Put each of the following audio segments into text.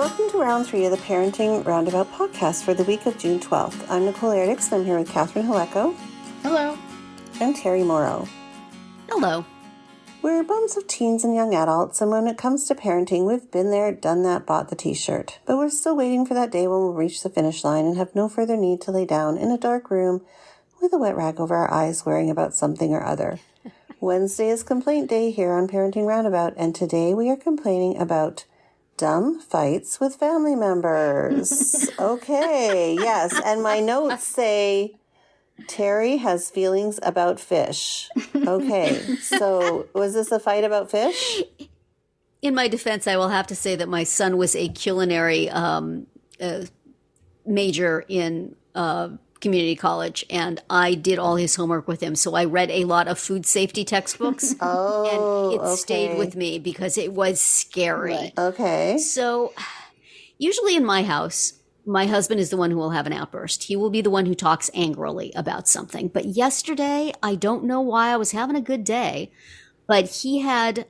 Welcome to round 3 of the Parenting Roundabout podcast for the week of June 12th. I'm Nicole Erdix, and I'm here with Catherine Haleko. Hello. And Terry Morrow. Hello. We're moms of teens and young adults, and when it comes to parenting, we've been there, done that, bought the t-shirt. But we're still waiting for that day when we'll reach the finish line and have no further need to lay down in a dark room with a wet rag over our eyes worrying about something or other. Wednesday is complaint day here on Parenting Roundabout, and today we are complaining about dumb fights with family members. Okay, yes. And my notes say Terry has feelings about fish. Okay, so was this a fight about fish? In my defense, I will have to say that my son was a culinary major in community college, and I did all his homework with him. So I read a lot of food safety textbooks, and it stayed with me because it was scary. Right. Okay. So usually in my house, my husband is the one who will have an outburst. He will be the one who talks angrily about something. But yesterday, I don't know why, I was having a good day, but he had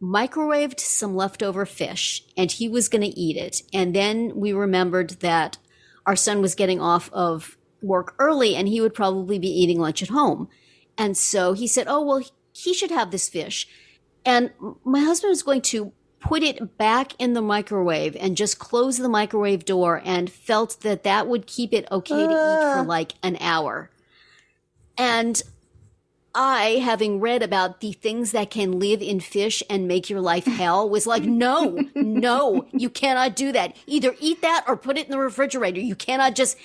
microwaved some leftover fish and he was going to eat it. And then we remembered that our son was getting off of work early and he would probably be eating lunch at home. And so he said, oh, well, he should have this fish. And my husband was going to put it back in the microwave and just close the microwave door, and felt that that would keep it okay to eat for like an hour. And I, having read about the things that can live in fish and make your life hell, was like, no, you cannot do that. Either eat that or put it in the refrigerator. You cannot just,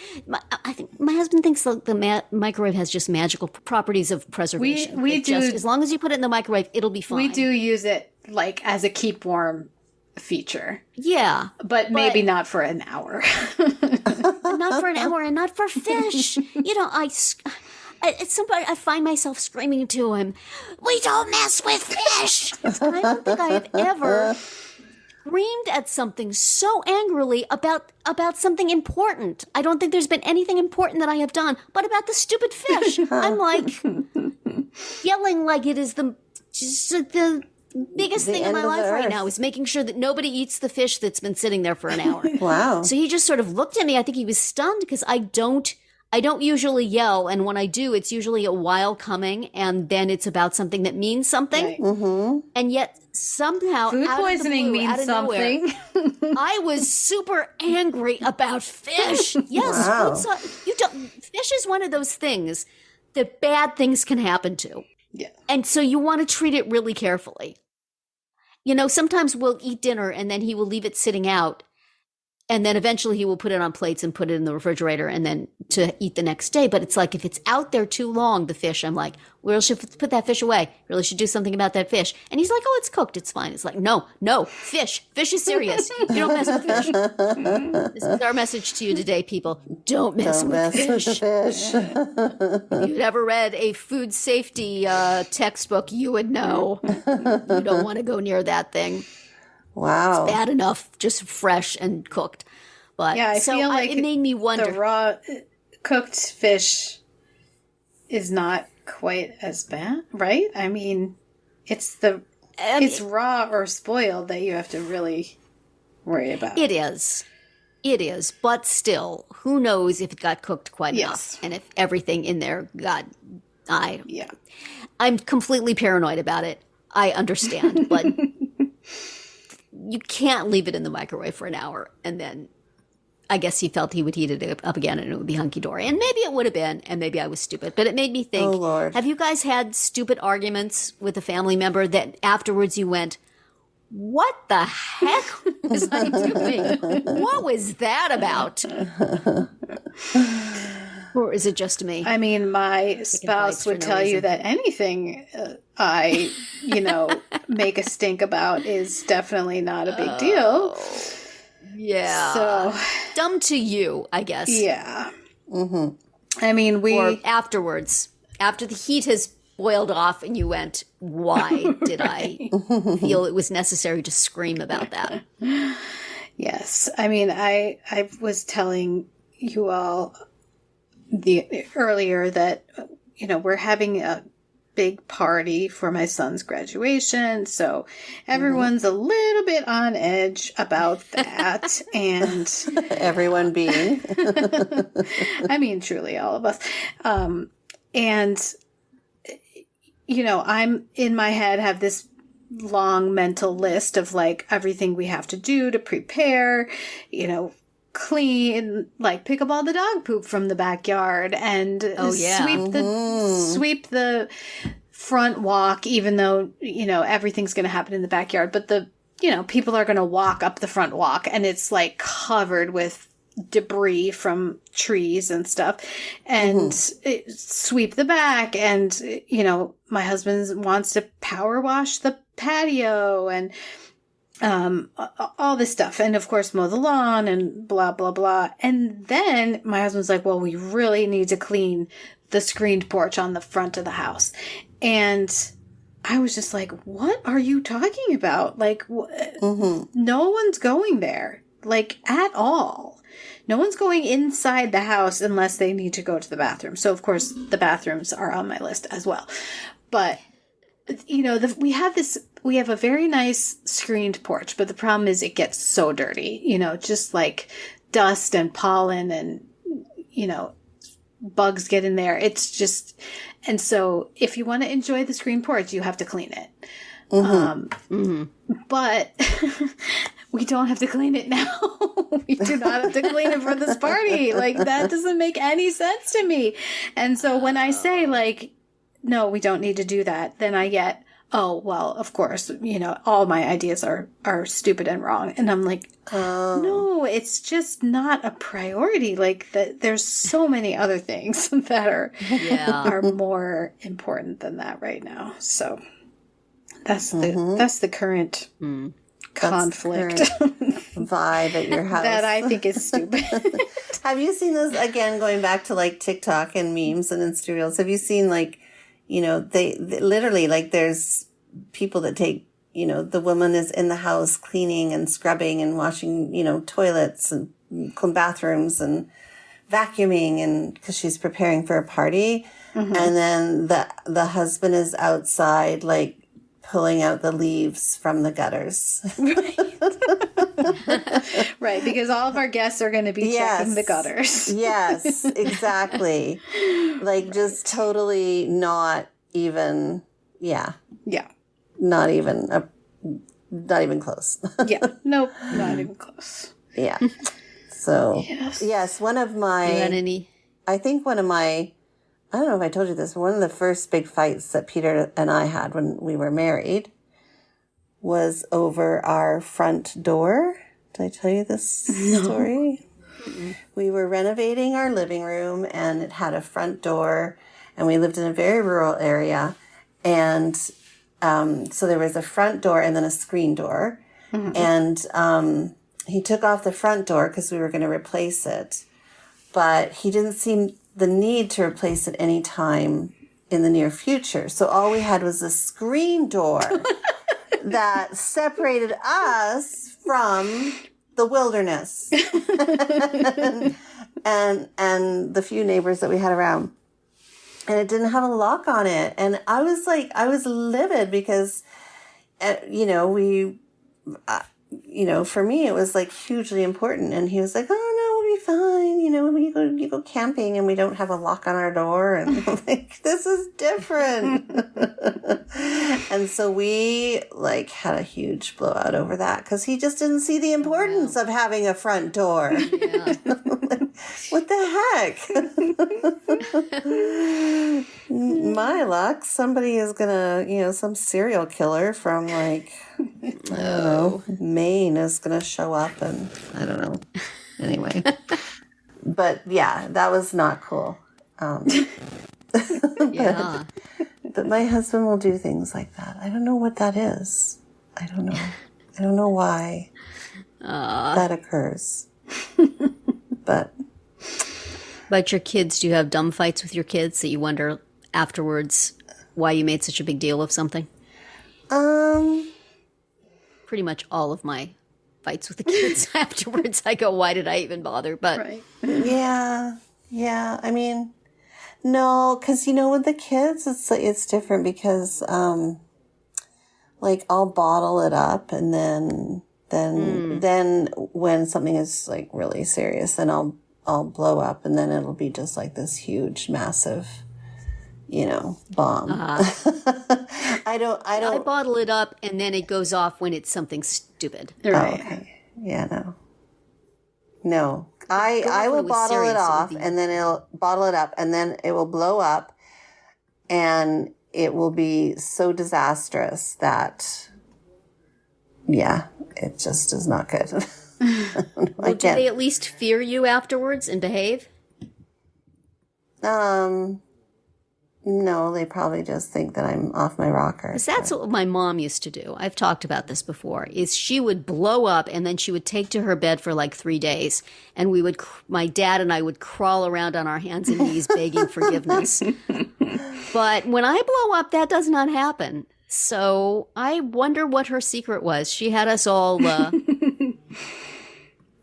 I think my husband thinks the microwave has just magical properties of preservation. We do. Just, as long as you put it in the microwave, it'll be fine. We do use it like as a keep warm feature. Yeah. But maybe not for an hour. Not for an hour and not for fish. You know, I find myself screaming to him, we don't mess with fish. And I don't think I have ever screamed at something so angrily about something important. I don't think there's been anything important that I have done, but about the stupid fish. I'm like yelling like it is the biggest thing in my life right now is making sure that nobody eats the fish that's been sitting there for an hour. Wow. So he just sort of looked at me. I think he was stunned because I don't usually yell, and when I do, it's usually a while coming, and then it's about something that means something. Right. Mm-hmm. And yet somehow, Food out poisoning of the blue, means something. Nowhere, I was super angry about fish. Yes, Wow. fish is one of those things that bad things can happen to. Yeah. And so you want to treat it really carefully. You know, sometimes we'll eat dinner and then he will leave it sitting out. And then eventually he will put it on plates and put it in the refrigerator and then to eat the next day. But it's like, if it's out there too long, the fish, I'm like, we really should put that fish away. Really should do something about that fish. And he's like, oh, it's cooked. It's fine. It's like, no, fish. Fish is serious. You don't mess with fish. This is our message to you today, people. Don't mess with fish. If you'd ever read a food safety textbook, you would know. You don't want to go near that thing. Wow. It's bad enough, just fresh and cooked. But Yeah, I feel like it made me wonder. The raw cooked fish is not quite as bad, right? I mean, it's raw or spoiled that you have to really worry about. It is. But still, who knows if it got cooked quite enough and if everything in there got, I'm completely paranoid about it. I understand, but you can't leave it in the microwave for an hour. And then I guess he felt he would heat it up again and it would be hunky-dory. And maybe it would have been, and maybe I was stupid. But it made me think, oh, Lord. Have you guys had stupid arguments with a family member that afterwards you went, what the heck was I doing? What was that about? Or is it just me? I mean, my spouse would tell you that anything I, make a stink about is definitely not a big deal. Yeah. So dumb to you, I guess. Yeah. Mm-hmm. I mean, or afterwards, after the heat has boiled off and you went, why did I feel it was necessary to scream about that? Yes. I mean, I was telling you all earlier that, we're having a big party for my son's graduation. So everyone's a little bit on edge about that. And everyone being, I mean, truly all of us. And, you know, I'm in my head have this long mental list of like everything we have to do to prepare, you know, clean, like pick up all the dog poop from the backyard and sweep the front walk, even though, you know, everything's going to happen in the backyard. But you know, people are going to walk up the front walk and it's like covered with debris from trees and stuff, and sweep the back. And, you know, my husband wants to power wash the patio and all this stuff. And of course, mow the lawn and blah, blah, blah. And then my husband's like, well, we really need to clean the screened porch on the front of the house. And I was just like, what are you talking about? Like, no one's going there, like, at all. No one's going inside the house unless they need to go to the bathroom. So, of course, the bathrooms are on my list as well. But, you know, we have a very nice screened porch, but the problem is it gets so dirty, you know, just like dust and pollen and, you know, bugs get in there. It's just, and so if you want to enjoy the screened porch, you have to clean it. But we don't have to clean it now. We do not have to clean it for this party. Like, that doesn't make any sense to me. And so when I say, like, no, we don't need to do that, then I get, oh, well, of course, you know, all my ideas are stupid and wrong. And I'm like, no, it's just not a priority. Like, there's so many other things that are more important than that right now. So that's the current conflict vibe at your house that I think is stupid. Have you seen those, again, going back to like TikTok and memes and Insta Reels? Have you seen, like, you know, they literally, like, there's people that take, you know, the woman is in the house cleaning and scrubbing and washing, you know, toilets and bathrooms and vacuuming, and because she's preparing for a party. And then the husband is outside, like, pulling out the leaves from the gutters. Right, because all of our guests are going to be checking the gutters. Yes, exactly. Like, just totally not even, not even close. Nope, not even close. So, yes, one of my, I think one of my, I don't know if I told you this, but one of the first big fights that Peter and I had when we were married was over our front door. Did I tell you this story? We were renovating our living room, and it had a front door, and we lived in a very rural area. And so there was a front door and then a screen door. And he took off the front door because we were going to replace it. But he didn't see the need to replace it any time in the near future. So all we had was a screen door that separated us from the wilderness and the few neighbors that we had around. And it didn't have a lock on it. And I was like, I was livid because, you know, for me, it was like hugely important. And he was like, oh no, we'll be fine. You know, you go camping and we don't have a lock on our door. And I'm like, this is different. And so we like had a huge blowout over that because he just didn't see the importance of having a front door. What the heck? My luck, somebody is gonna, you know, some serial killer from like, I don't know, Maine is gonna show up, and I don't know. Anyway, but yeah, that was not cool. But my husband will do things like that. I don't know what that is. I don't know. I don't know why that occurs. But your kids, do you have dumb fights with your kids that you wonder afterwards why you made such a big deal of something? Pretty much all of my fights with the kids afterwards, I go, why did I even bother? But yeah. I mean, No, because with the kids, it's different because like I'll bottle it up, and then when something is like really serious, then I'll blow up, and then it'll be just like this huge, massive, bomb. I bottle it up and then it goes off when it's something stupid. Right. Oh, okay. Yeah, no. I will bottle it off, and then it'll bottle it up, and then it will blow up, and it will be so disastrous that, it just is not good. Well, do they at least fear you afterwards and behave? No, they probably just think that I'm off my rocker. Because that's what my mom used to do. I've talked about this before. Is she would blow up and then she would take to her bed for like 3 days, and my dad and I would crawl around on our hands and knees begging forgiveness. But when I blow up, that does not happen. So I wonder what her secret was. She had us all.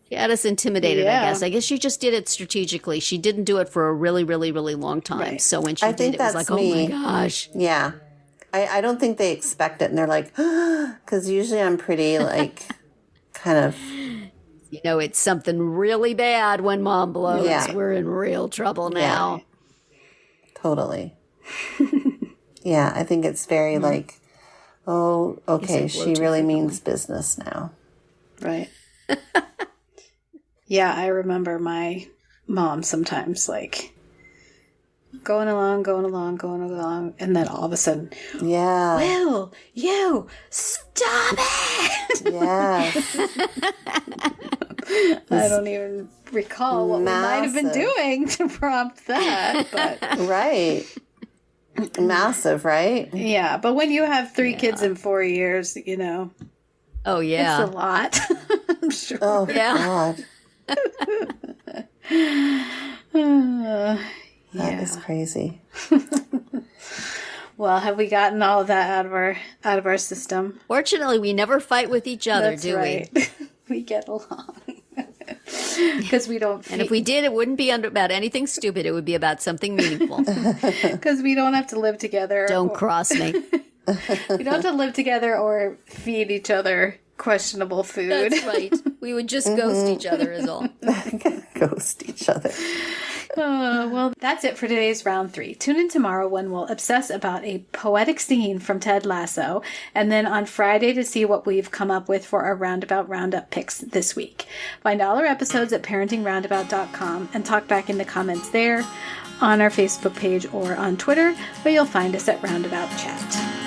She had us intimidated, I guess. I guess she just did it strategically. She didn't do it for a really, really, really long time. Right. So when she did, it was like, oh my gosh. Yeah. I don't think they expect it. And they're like, because usually I'm pretty like kind of. It's something really bad when mom blows. Yeah. We're in real trouble now. Yeah. Totally. Yeah, I think it's very like, oh, okay, she really means business now. Right. Yeah, I remember my mom sometimes like going along, and then all of a sudden, Will you stop it? Yes. I don't even recall what we might have been doing to prompt that, but right. Massive, right? Yeah, but when you have 3 kids in 4 years, oh yeah, it's a lot. I'm sure. Oh God. That is crazy. Well, have we gotten all of that out of our system? Fortunately, we never fight with each other, That's do right. we? We get along. Because we don't. And if we did, it wouldn't be about anything stupid. It would be about something meaningful. Because we don't have to live together. Don't cross me. We don't have to live together or feed each other questionable food. That's right. We would just ghost each other is all. Ghost each other. Well, that's it for today's round 3. Tune in tomorrow when we'll obsess about a poetic scene from Ted Lasso, and then on Friday to see what we've come up with for our Roundabout Roundup picks this week. Find all our episodes at parentingroundabout.com and talk back in the comments there, on our Facebook page, or on Twitter, where you'll find us at Roundabout Chat.